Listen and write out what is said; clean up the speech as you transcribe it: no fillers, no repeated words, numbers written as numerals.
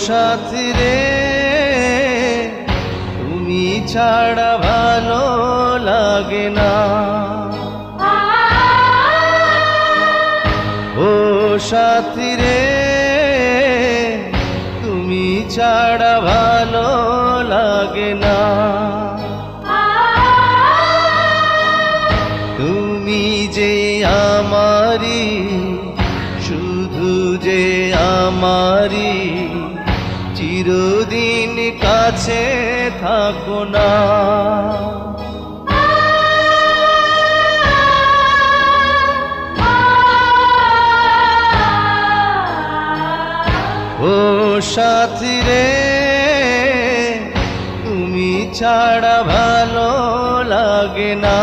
সাথী রে তুমি ছাড়া ভালো লাগে না। ও সাথী রে তুমি ছাড়া ভালো লাগে না। তুমি যে আমারি, শুধু যে আমারি, চিরদিন কাছে থাকো না। ও সাথী রে তুমি ছাড়া ভালো লাগে না।